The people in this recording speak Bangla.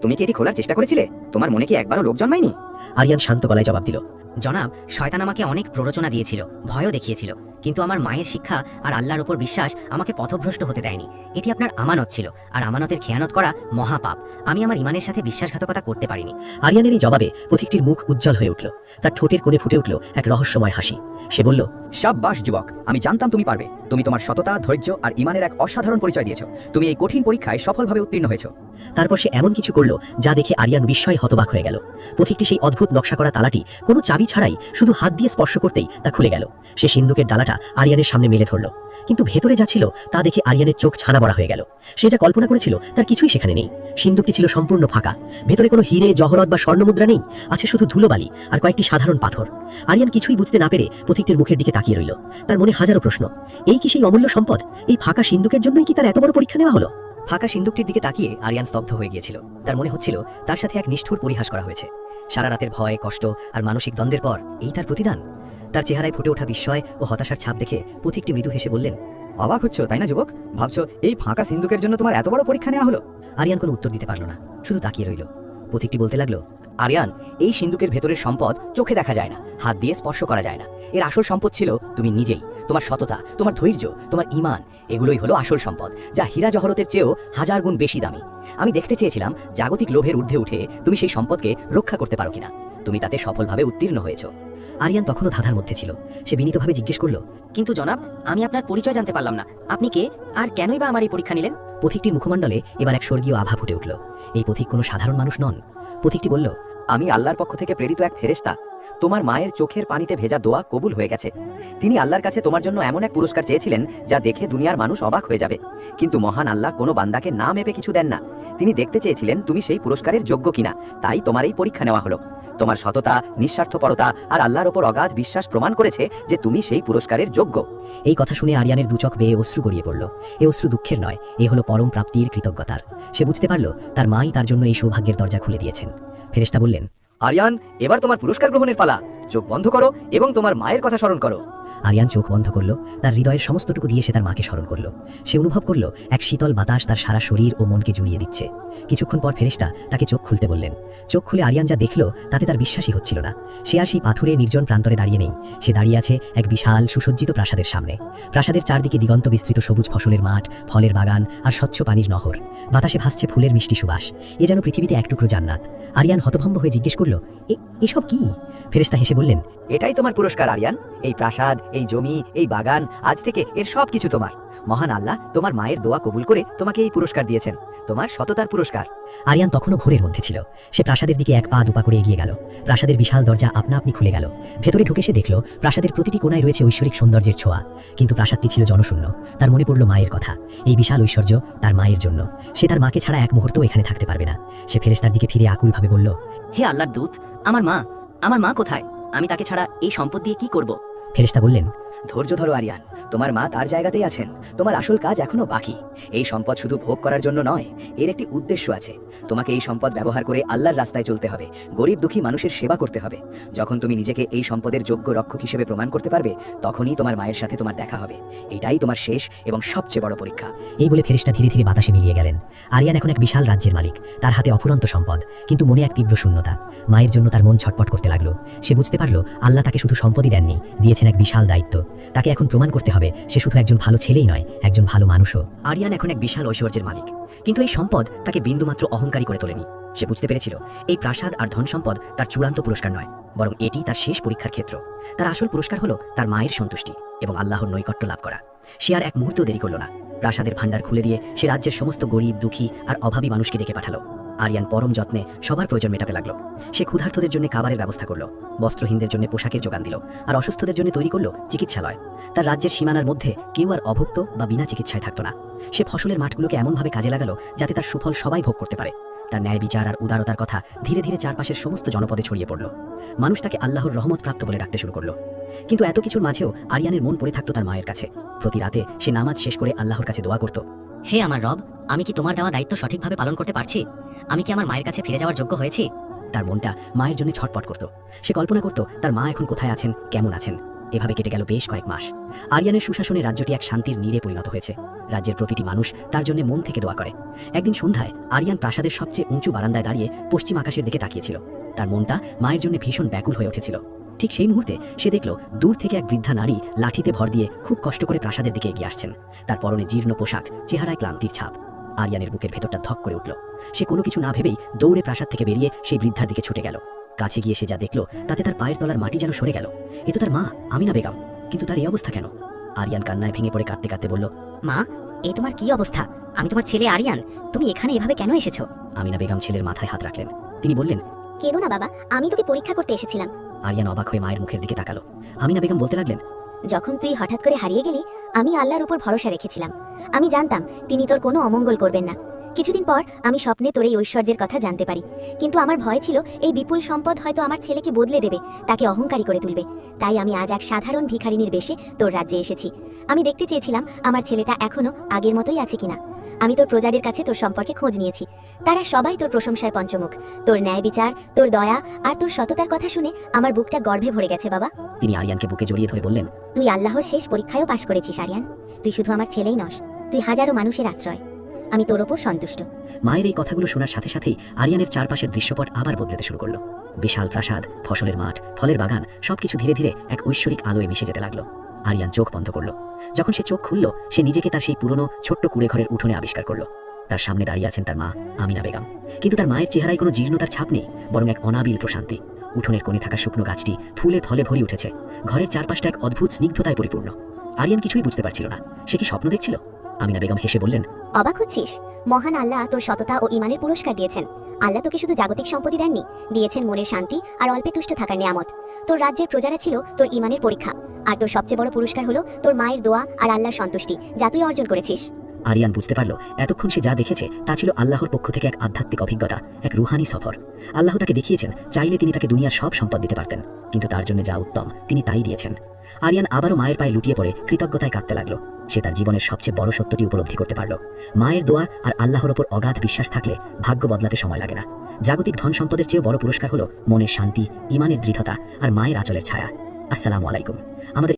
তুমি কি এটি খোলার চেষ্টা করেছিলে? তোমার মনে কি একবারও লোভ জন্মায়নি? আরিয়ান শান্ত গলায় জবাব দিল। জনাব, শয়তান আমাকে অনেক প্ররোচনা দিয়েছিল, ভয়ও দেখিয়েছিল, কিন্তু আমার মায়ের শিক্ষা আর আল্লাহর উপর বিশ্বাস আমাকে পথভ্রষ্ট হতে দেয়নি। এটি আপনার আমানত ছিল, আর আমানতের খেয়ানত করা মহাপাপ। আমি আমার ইমানের সাথে বিশ্বাসঘাতকতা করতে পারিনি। আরিয়ানের এই জবাবে পথিকটির মুখ উজ্জ্বল হয়ে উঠল। তার ঠোঁটের কোণে ফুটে উঠল এক রহস্যময় হাসি। সে বলল, শাব্বাশ যুবক, আমি জানতাম তুমি পারবে। তুমি তোমার সততা, ধৈর্য আর ইমানের এক অসাধারণ পরিচয় দিয়েছো। তুমি এই কঠিন পরীক্ষায় সফলভাবে উত্তীর্ণ হয়েছো। তারপর সে এমন কিছু করল যা দেখে আরিয়ান বিস্ময়ে হতবাক হয়ে গেল। পথিকটি সেই অদ্ভুত নকশা করা তালাটি কোনো চাবি ছাড়াই শুধু হাত দিয়ে স্পর্শ করতেই তা খুলে গেল। সে সিন্দুকের ডালাটা আরিয়ানের সামনে মেলে ধরল, কিন্তু ভেতরে যা ছিল তা দেখে আরিয়ানের চোখ ছানা বড়া হয়ে গেল। সে যা কল্পনা করেছিল তার কিছুই সেখানে নেই। সিন্দুকটি ছিল সম্পূর্ণ ফাঁকা। ভেতরে কোনো হিরে, জহরত বা স্বর্ণমুদ্রা নেই। আছে শুধু ধুলোবালি আর কয়েকটি সাধারণ পাথর। আরিয়ান কিছুই বুঝতে না পেরে পথিকটির মুখের দিকে তাকিয়ে রইল। তার মনে হাজারো প্রশ্ন। এই কি সেই অমূল্য সম্পদ? এই ফাঁকা সিন্দুকের জন্যই কি তার এত বড় পরীক্ষা নেওয়া হলো? ফাঁকা সিন্দুকটির দিকে তাকিয়ে আরিয়ান স্তব্ধ হয়ে গিয়েছিল। তার মনে হচ্ছিল তার সাথে এক নিষ্ঠুর পরিহাস করা হয়েছে। সারা রাতের ভয়, কষ্ট আর মানসিক দ্বন্দ্বের পর এই তার প্রতিদান। তার চেহারায় ফুটে ওঠা বিস্ময় ও হতাশার ছাপ দেখে পথিকটি মৃদু হেসে বললেন, অবাক হচ্ছ তাই না যুবক? ভাবছো এই ফাঁকা সিন্ধুকের জন্য তোমার এত বড় পরীক্ষা নেওয়া হলো? আরিয়ান কোনো উত্তর দিতে পারল না, শুধু তাকিয়ে রইল। পথিকটি বলতে লাগলো, আরিয়ান, এই সিন্ধুকের ভেতরের সম্পদ চোখে দেখা যায় না, হাত দিয়ে স্পর্শ করা যায় না। এর আসল সম্পদ ছিল তুমি নিজেই। তোমার সততা, তোমার ধৈর্য, তোমার ঈমান, এগুলোই হলো আসল সম্পদ, যা হীরা জহরতের চেয়েও হাজার গুণ বেশি দামি। আমি দেখতে চেয়েছিলাম জাগতিক লোভের ঊর্ধ্বে উঠে তুমি সেই সম্পদকে রক্ষা করতে পারো কিনা। তুমি তাতে সফলভাবে উত্তীর্ণ হয়েছো। আরিয়ান তখনও ধাঁধার মধ্যে ছিল। সে বিনীতভাবে জিজ্ঞেস করলো, কিন্তু জনাব, আমি আপনার পরিচয় জানতে পারলাম না। আপনি কে, আর কেনই বা আমার এই পরীক্ষা নিলেন? পথিকটির মুখমণ্ডলে এবার এক স্বর্গীয় আভা ফুটে উঠল। এই পথিক কোনো সাধারণ মানুষ নন। পথিকটি বলল, আমি আল্লাহর পক্ষ থেকে প্রেরিত এক ফেরেশতা। তোমার মায়ের চোখের পানিতে ভেজা দোয়া কবুল হয়ে গেছে। তিনি আল্লাহর কাছে তোমার জন্য এমন এক পুরস্কার চেয়েছিলেন যা দেখে দুনিয়ার মানুষ অবাক হয়ে যাবে, কিন্তু মহান আল্লাহ কোনো বান্দাকে না মেপে কিছু দেন না। তিনি দেখতে চেয়েছিলেন তুমি সেই পুরস্কারের যোগ্য কিনা, তাই তোমার এই পরীক্ষা নেওয়া হলো। তোমার সততা, নিঃস্বার্থপরতা আর আল্লাহর ওপর অগাধ বিশ্বাস প্রমাণ করেছে যে তুমি সেই পুরস্কারের যোগ্য। এই কথা শুনে আরিয়ানের দুচোখ বেয়ে অশ্রু গড়িয়ে পড়ল। এ অশ্রু দুঃখের নয়, এ হলো পরম প্রাপ্তির কৃতজ্ঞতার। সে বুঝতে পারল তার মাই তার জন্য এই সৌভাগ্যের দরজা খুলে দিয়েছেন। ফেরেশতা বললেন, আরিয়ান, এবার তোমার পুরস্কার গ্রহণের পালা। চোখ বন্ধ করো এবং তোমার মায়ের কথা স্মরণ করো। আরিয়ান চোখ বন্ধ করল। তার হৃদয়ের সমস্তটুকু দিয়ে সে তার মাকে স্মরণ করল। সে অনুভব করল এক শীতল বাতাস তার সারা শরীর ও মনকে জুড়িয়ে দিচ্ছে। কিছুক্ষণ পর ফেরেশতা তাকে চোখ খুলতে বললেন। চোখ খুলে আরিয়ান যা দেখল তাতে তার বিশ্বাসই হচ্ছিল না। সে আর সেই পাথুরে নির্জন প্রান্তরে দাঁড়িয়ে নেই। সে দাঁড়িয়ে আছে এক বিশাল সুসজ্জিত প্রাসাদের সামনে। প্রাসাদের চারদিকে দিগন্ত বিস্তৃত সবুজ ফসলের মাঠ, ফলের বাগান আর স্বচ্ছ পানির নহর। বাতাসে ভাসছে ফুলের মিষ্টি সুবাস। এ যেন পৃথিবীতে এক টুকরো জান্নাত। আরিয়ান হতভম্ব হয়ে জিজ্ঞেস করল, এসব কি? ফেরেশতা হেসে বললেন, এটাই তোমার পুরস্কার আরিয়ান। এই প্রাসাদ, এই জমি, এই বাগান, আজ থেকে এর সব কিছু তোমার। মহান আল্লাহ তোমার মায়ের দোয়া কবুল করে তোমাকে এই পুরস্কার দিয়েছেন, তোমার সততার পুরস্কার। আরিয়ান তখনও ঘোরের মধ্যে ছিল। সে প্রাসাদের দিকে এক পা দুপা করে এগিয়ে গেল। প্রাসাদের বিশাল দরজা আপনা আপনি খুলে গেল। ভেতরে ঢুকে সে দেখল প্রাসাদের প্রতিটি কোণায় রয়েছে ঐশ্বরিক সৌন্দর্যের ছোঁয়া, কিন্তু প্রাসাদটি ছিল জনশূন্য। তার মনে পড়ল মায়ের কথা। এই বিশাল ঐশ্বর্য তার মায়ের জন্য। সে তার মাকে ছাড়া এক মুহূর্তও এখানে থাকতে পারবে না। সে ফেরেশতার দিকে ফিরে আকুলভাবে বলল, হে আল্লাহর দূত, আমার মা কোথায়? আমি তাকে ছাড়া এই সম্পদ দিয়ে কি করব? ফেরেশতা বললেন, ধৈর্য ধরো আরিয়ান, তোমার মা তার জায়গাতেই আছেন। তোমার আসল কাজ এখনো বাকি। এই সম্পদ শুধু ভোগ করার জন্য নয়, এর একটি উদ্দেশ্য আছে। তোমাকে এই সম্পদ ব্যবহার করে আল্লাহর রাস্তায় চলতে হবে, গরিব দুঃখী মানুষের সেবা করতে হবে। যখন তুমি নিজেকে এই সম্পদের যোগ্য রক্ষক হিসেবে প্রমাণ করতে পারবে, তখনই তোমার মায়ের সাথে তোমার দেখা হবে। এটাই তোমার শেষ এবং সবচেয়ে বড় পরীক্ষা। এই বলে ফেরেশতা ধীরে ধীরে বাতাসে মিলিয়ে গেলেন। আরিয়ান এখন এক বিশাল রাজ্যের মালিক। তার হাতে অফুরন্ত সম্পদ, কিন্তু মনে এক তীব্র শূন্যতা। মায়ের জন্য তার মন ছটপট করতে লাগলো। সে বুঝতে পারল আল্লাহ তাকে শুধু সম্পদই দেননি, দিয়েছেন এক বিশাল দায়িত্ব। তাকে এখন প্রমাণ করতে হবে সে শুধু একজন ভালো ছেলেই নয়, একজন ভালো মানুষও। আরিয়ান এখন এক বিশাল ঐশ্বর্যের মালিক, কিন্তু এই সম্পদ তাকে বিন্দুমাত্র অহংকারী করে তোলেনি। সে বুঝতে পেরেছিল এই প্রাসাদ আর ধন সম্পদ তার চূড়ান্ত পুরস্কার নয়, বরং এটি তার শেষ পরীক্ষার ক্ষেত্র। তার আসল পুরস্কার হলো তার মায়ের সন্তুষ্টি এবং আল্লাহর নৈকট্য লাভ করা। সে আর এক মুহূর্তেও দেরি করল না। প্রাসাদের ভাণ্ডার খুলে দিয়ে সে রাজ্যের সমস্ত গরিব, দুঃখী আর অভাবী মানুষকে ডেকে পাঠালো। আরিয়ান পরম যত্নে সবার প্রয়োজন মেটাতে লাগলো। সে ক্ষুধার্তদের জন্য খাবারের ব্যবস্থা করলো, বস্ত্রহীনদের জন্য পোশাকের যোগান দিল, আর অসুস্থদের জন্য তৈরি করলো চিকিৎসালয়। তার রাজ্যের সীমানার মধ্যে কেউ আর অভুক্ত বা বিনা চিকিৎসায় থাকতো না। সে ফসলের মাঠগুলোকে এমনভাবে কাজে লাগালো যাতে তার সুফল সবাই ভোগ করতে পারে। তার ন্যায় বিচার আর উদারতার কথা ধীরে ধীরে চারপাশের সমস্ত জনপদে ছড়িয়ে পড়ল। মানুষ তাকে আল্লাহর রহমত প্রাপ্ত বলে ডাকতে শুরু করলো। কিন্তু এত কিছুর মাঝেও আরিয়ানের মন পড়ে থাকতো তার মায়ের কাছে। প্রতি রাতে সে নামাজ শেষ করে আল্লাহর কাছে দোয়া করত, হে আমার রব, আমি কি তোমার দেওয়া দায়িত্ব সঠিকভাবে পালন করতে পারছি? আমি কি আমার মায়ের কাছে ফিরে যাওয়ার যোগ্য হয়েছি? তার মনটা মায়ের জন্য ছটপট করত। সে কল্পনা করত তার মা এখন কোথায় আছেন, কেমন আছেন। এভাবে কেটে গেল বেশ কয়েক মাস। আরিয়ানের সুশাসনে রাজ্যটি এক শান্তির নীড়ে পরিণত হয়েছে। রাজ্যের প্রতিটি মানুষ তার জন্য মন থেকে দোয়া করে। একদিন সন্ধ্যায় আরিয়ান প্রাসাদের সবচেয়ে উঁচু বারান্দায় দাঁড়িয়ে পশ্চিম আকাশের দিকে তাকিয়েছিল। তার মনটা মায়ের জন্য ভীষণ ব্যাকুল হয়ে উঠেছিল। ঠিক সেই মুহূর্তে সে দেখল দূর থেকে এক বৃদ্ধা নারী লাঠিতে ভর দিয়ে খুব কষ্ট করে প্রাসাদের দিকে এগিয়ে আসছেন। তার পরনে জীর্ণ পোশাক, চেহারায় ক্লান্তির ছাপ। আরিয়ানের বুকের ভেতরটা ধক করে উঠল। সে কোনো কিছু না ভেবেই দৌড়ে প্রাসাদ থেকে বেরিয়ে সেই বৃদ্ধার দিকে ছুটে গেল। কাছে গিয়ে সে যা দেখল তাতে তার পায়ের তলার মাটি যেন সরে গেল। এ তো তার মা আমিনা বেগম, কিন্তু তার এই অবস্থা কেন? আরিয়ান কান্নায় ভেঙে পড়ে কাঁদতে কাঁদতে বলল, মা, এ তোমার কি অবস্থা? আমি তোমার ছেলে আরিয়ান। তুমি এখানে এভাবে কেন এসেছো? আমিনা বেগম ছেলের মাথায় হাত রাখলেন। তিনি বললেন, কেঁদো না বাবা, আমি তোকে পরীক্ষা করতে এসেছিলাম। আরিয়ান অবাক হয়ে মায়ের মুখের দিকে তাকালো। আমিনা বেগম বলতে লাগলেন, যখন তুই হঠাৎ করে হারিয়ে গেলি, আমি আল্লাহর উপর ভরসা রেখেছিলাম। আমি জানতাম তিনি তোর কোনো অমঙ্গল করবেন না। কিছুদিন পর আমি স্বপ্নে তোর এই ঐশ্বর্যের কথা জানতে পারি, কিন্তু আমার ভয় ছিল এই বিপুল সম্পদ হয়তো আমার ছেলেকে বদলে দেবে, তাকে অহংকারী করে তুলবে। তাই আমি আজ এক সাধারণ ভিখারিনীর বেশে তোর রাজ্যে এসেছি। আমি দেখতে চেয়েছিলাম আমার ছেলেটা এখনো আগের মতোই আছে কিনা। আমি তোর প্রজাদের কাছে তোর সম্পর্কে খোঁজ নিয়েছি। তারা সবাই তোর প্রশংসায় পঞ্চমুখ। তোর ন্যায় বিচার, তোর দয়া আর তোর সততার কথা শুনে আমার বুকটা গর্বে ভরে গেছে বাবা। তিনি আরিয়ানকে বুকে জড়িয়ে ধরে বললেন, তুই আল্লাহর শেষ পরীক্ষায়ও পাশ করেছিস আরিয়ান। তুই শুধু আমার ছেলেই নস, তুই হাজারো মানুষের আশ্রয়। আমি তোর ওপর সন্তুষ্ট। মায়ের এই কথাগুলো শোনার সাথে সাথেই আরিয়ানের চারপাশের দৃশ্যপট আবার বদলাতে শুরু করলো। বিশাল প্রাসাদ, ফসলের মাঠ, ফলের বাগান, সবকিছু ধীরে ধীরে এক ঐশ্বরিক আলোয় মিশে যেতে লাগলো। আরিয়ান চোখ বন্ধ করলো। যখন সে চোখ খুলল, সে নিজেকে তার সেই পুরনো ছোট্ট কুড়ে ঘরের উঠোনে আবিষ্কার করলো। তার সামনে দাঁড়িয়ে আছেন তার মা আমিনা বেগম, কিন্তু তার মায়ের চেহারায় কোনো জীর্ণতার ছাপ নেই, বরং এক অনাবিল প্রশান্তি। উঠোনের কোণে থাকা শুকনো গাছটি ফুলে ফলে ভরে উঠেছে। ঘরের চারপাশটা এক অদ্ভুত স্নিগ্ধতায় পরিপূর্ণ। আরিয়ান কিছুই বুঝতে পারছিল না, সে কি স্বপ্ন দেখছিল? আমিনা বেগম হেসে বললেন, অবাক হচ্ছিস? মহান আল্লাহ তোর সততা ও ঈমানের পুরস্কার দিয়েছেন। আল্লাহ তোকে শুধু জাগতিক সম্পত্তি দেননি, দিয়েছেন মনের শান্তি আর অল্পে তুষ্ট থাকার নিয়ামত। তোর রাজ্যের প্রজারা ছিল তোর ঈমানের পরীক্ষা, আর তোর সবচেয়ে বড় পুরস্কার হলো তোর মায়ের দোয়া আর আল্লাহর সন্তুষ্টি, যা তুই অর্জন করেছিস। আরিয়ান বুঝতে পারল এতক্ষণ সে যা দেখেছে তা ছিল আল্লাহর পক্ষ থেকে এক আধ্যাত্মিক অভিজ্ঞতা, এক রুহানি সফর। আল্লাহ তাকে দেখিয়েছেন চাইলে তিনি তাকে দুনিয়ার সব সম্পদ দিতে পারতেন, কিন্তু তার জন্য যা উত্তম তিনি তাই দিয়েছেন। আরিয়ান আবারও মায়ের পায়ে লুটিয়ে পড়ে কৃতজ্ঞতায় কাঁদতে লাগলো। সে তার জীবনের সবচেয়ে বড় সত্যটি উপলব্ধি করতে পারল। মায়ের দোয়া আর আল্লাহর ওপর অগাধ বিশ্বাস থাকলে ভাগ্য বদলাতে সময় লাগে না। জাগতিক ধন সম্পদের চেয়েও বড় পুরস্কার হলো মনের শান্তি, ঈমানের দৃঢ়তা আর মায়ের আঁচলের ছায়া। আসসালামু আলাইকুম। আমাদের